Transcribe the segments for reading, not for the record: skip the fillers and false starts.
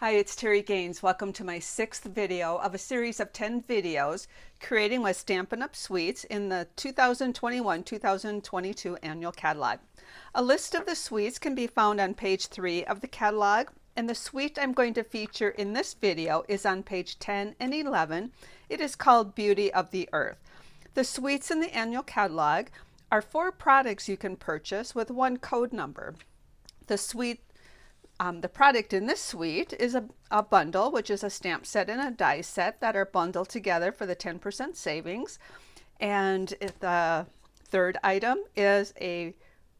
Hi, it's Terry Gaines. Welcome to my 6th video of a series of 10 videos creating with Stampin' Up! Suites in the 2021-2022 annual catalog. A list of the suites can be found on page 3 of the catalog, and the suite I'm going to feature in this video is on page 10 and 11. It is called Beauty of the Earth. The suites in the annual catalog are 4 products you can purchase with 1 code number. The product in this suite is a bundle, which is a stamp set and a die set that are bundled together for the 10% savings. And the third item is a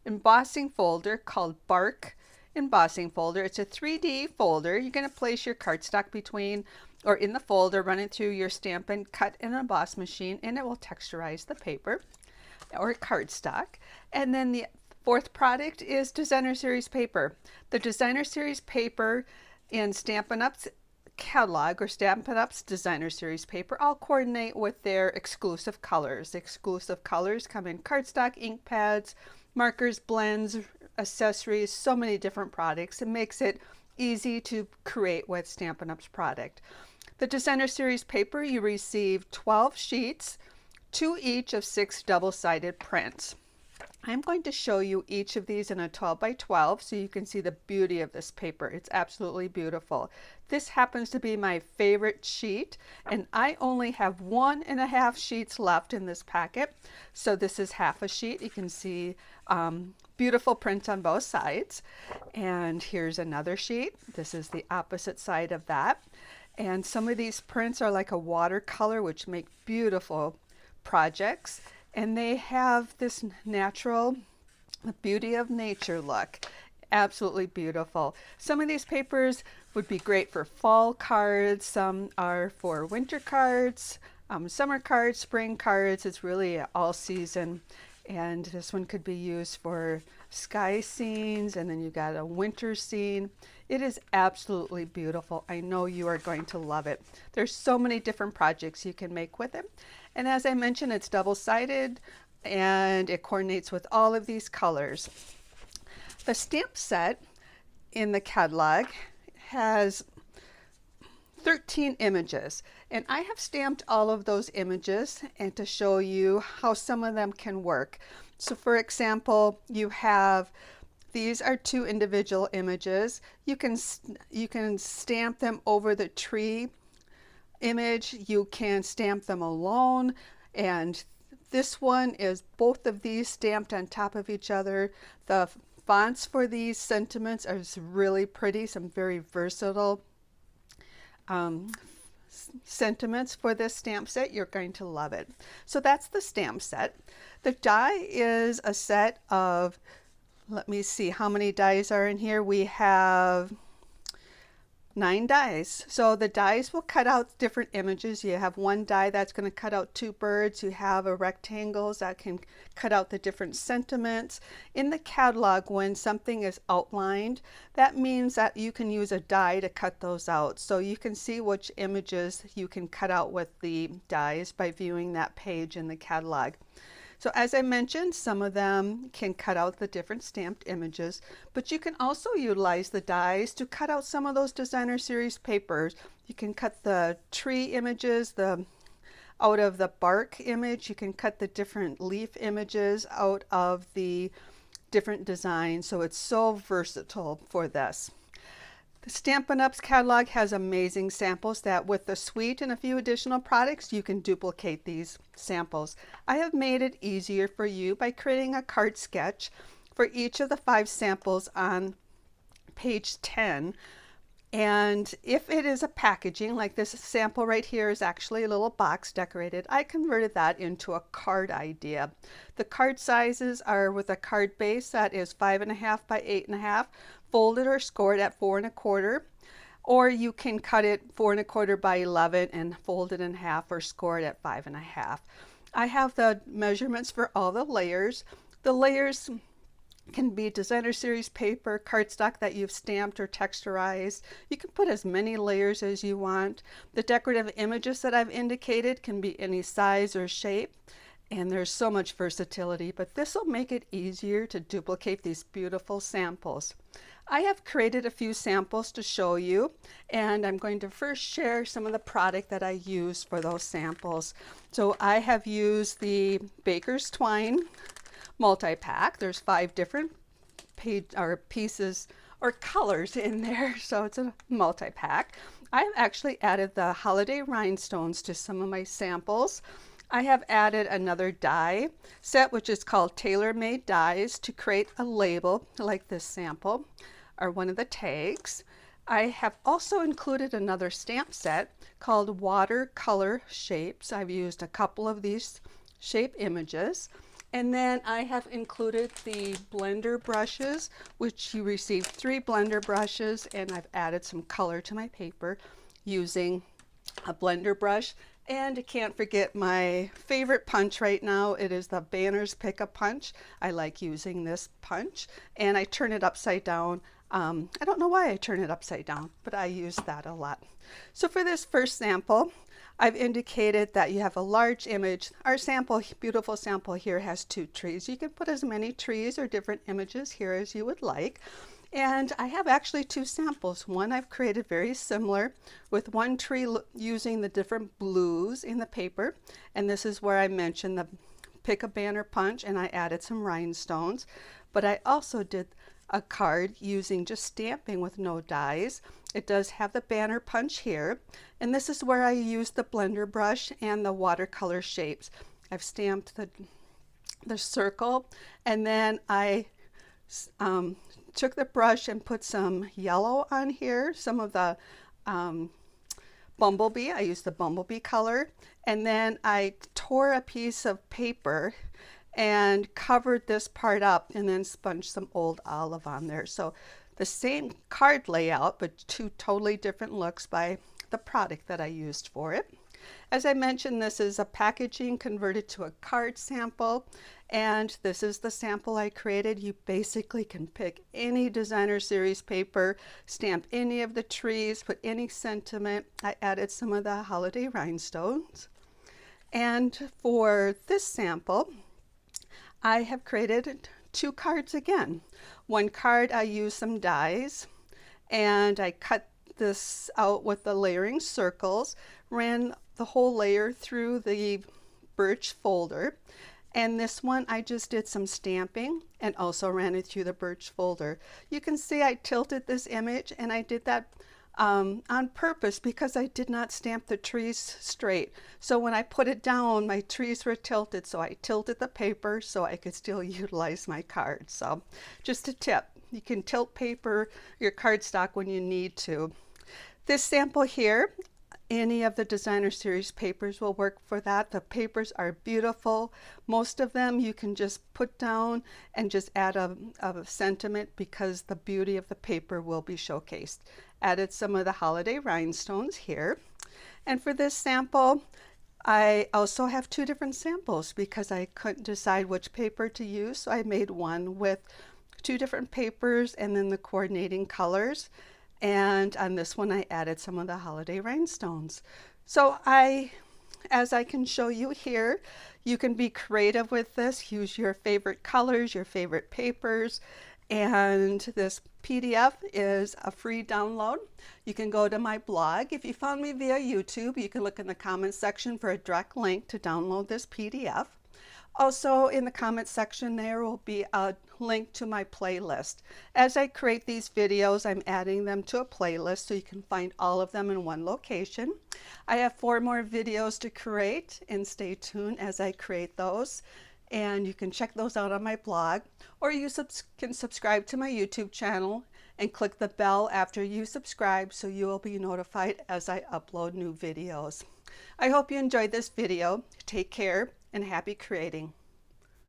embossing folder called Bark Embossing Folder. It's a 3D folder. You're going to place your cardstock between or in the folder, run it through your Stampin' Cut and Emboss machine, and it will texturize the paper or cardstock. And then the fourth product is Designer Series paper. The Designer Series paper in Stampin' Up's catalog or Stampin' Up's Designer Series paper all coordinate with their exclusive colors. The exclusive colors come in cardstock, ink pads, markers, blends, accessories, so many different products. It makes it easy to create with Stampin' Up's product. The Designer Series paper, you receive 12 sheets, 2 each of 6 double-sided prints. I'm going to show you each of these in a 12 by 12 so you can see the beauty of this paper. It's absolutely beautiful. This happens to be my favorite sheet, and I only have 1.5 sheets left in this packet. So this is half a sheet. You can see beautiful print on both sides. And here's another sheet. This is the opposite side of that. And some of these prints are like a watercolor, which make beautiful projects. And they have this natural beauty of nature look. Absolutely beautiful. Some of these papers would be great for fall cards. Some are for winter cards, summer cards, spring cards. It's really all season. And this one could be used for sky scenes, and then you got a winter scene. It is absolutely beautiful. I know you are going to love it. There's so many different projects you can make with it. And as I mentioned, it's double-sided and it coordinates with all of these colors. The stamp set in the catalog has 13 images, and I have stamped all of those images and to show you how some of them can work. So for example, you have these are 2 individual images. You can stamp them over the tree image. You can stamp them alone, and this one is both of these stamped on top of each other. The fonts for these sentiments are really pretty, some very versatile sentiments for this stamp set. You're going to love it. So that's the stamp set. The die is a set of, let me see how many dies are in here. We have 9 dies. So the dies will cut out different images. You have one die that's going to cut out 2 birds. You have a rectangles that can cut out the different sentiments. In the catalog, when something is outlined, that means that you can use a die to cut those out. So you can see which images you can cut out with the dies by viewing that page in the catalog. So as I mentioned, some of them can cut out the different stamped images, but you can also utilize the dies to cut out some of those Designer Series papers. You can cut the tree images out of the bark image. You can cut the different leaf images out of the different designs. So it's so versatile for this. The Stampin' Up's catalog has amazing samples that with the suite and a few additional products, you can duplicate these samples. I have made it easier for you by creating a card sketch for each of the 5 samples on page 10. And if it is a packaging, like this sample right here is actually a little box decorated, I converted that into a card idea. The card sizes are with a card base that is 5.5 by 8.5, folded or scored at 4 1/4, or you can cut it 4 1/4 by 11 and fold it in half or score it at 5.5. I have the measurements for all the layers. The layers can be Designer Series paper, cardstock that you've stamped or texturized. You can put as many layers as you want. The decorative images that I've indicated can be any size or shape. And there's so much versatility, but this will make it easier to duplicate these beautiful samples. I have created a few samples to show you, and I'm going to first share some of the product that I use for those samples. So I have used the Baker's Twine multi-pack. There's 5 different pieces or colors in there, so it's a multi-pack. I've actually added the holiday rhinestones to some of my samples. I have added another die set, which is called tailor-made dies, to create a label like this sample or one of the tags. I have also included another stamp set called watercolor shapes. I've used a couple of these shape images. And then I have included the blender brushes, which you received 3 blender brushes, and I've added some color to my paper using a blender brush. And I can't forget my favorite punch right now. It is the Banners Pick a Punch. I like using this punch, and I turn it upside down. I don't know why I turn it upside down, but I use that a lot. So for this first sample, I've indicated that you have a large image. Our sample, beautiful sample here, has 2 trees. You can put as many trees or different images here as you would like. And I have actually 2 samples. One I've created very similar with one tree using the different blues in the paper. And this is where I mentioned the pick a banner punch, and I added some rhinestones. But I also did a card using just stamping with no dies. It does have the banner punch here. And this is where I used the blender brush and the watercolor shapes. I've stamped the circle, and then I took the brush and put some yellow on here, some of the bumblebee. I used the bumblebee color, and then I tore a piece of paper and covered this part up and then sponged some old olive on there. So the same card layout, but 2 totally different looks by the product that I used for it. As I mentioned, this is a packaging converted to a card sample, and this is the sample I created. You basically can pick any designer series paper, stamp any of the trees, put any sentiment. I added some of the holiday rhinestones. And for this sample, I have created 2 cards again. One card I used some dies, and I cut this out with the layering circles, ran the whole layer through the birch folder. And this one I just did some stamping and also ran it through the birch folder. You can see I tilted this image, and I did that on purpose because I did not stamp the trees straight. So when I put it down, my trees were tilted, so I tilted the paper so I could still utilize my card. So just a tip, you can tilt paper, your cardstock, when you need to. This sample here, any of the designer series papers will work for that. The papers are beautiful. Most of them you can just put down and just add a sentiment because the beauty of the paper will be showcased. Added some of the holiday rhinestones here. And for this sample, I also have 2 different samples because I couldn't decide which paper to use. So I made one with 2 different papers and then the coordinating colors. And on this one, I added some of the holiday rhinestones. So as I can show you here, you can be creative with this. Use your favorite colors, your favorite papers. And this PDF is a free download. You can go to my blog. If you found me via YouTube, you can look in the comments section for a direct link to download this PDF. Also in the comments section there will be a link to my playlist. As I create these videos, I'm adding them to a playlist so you can find all of them in one location. I have 4 more videos to create, and stay tuned as I create those. And you can check those out on my blog, or you can subscribe to my YouTube channel and click the bell after you subscribe so you will be notified as I upload new videos. I hope you enjoyed this video. Take care and happy creating.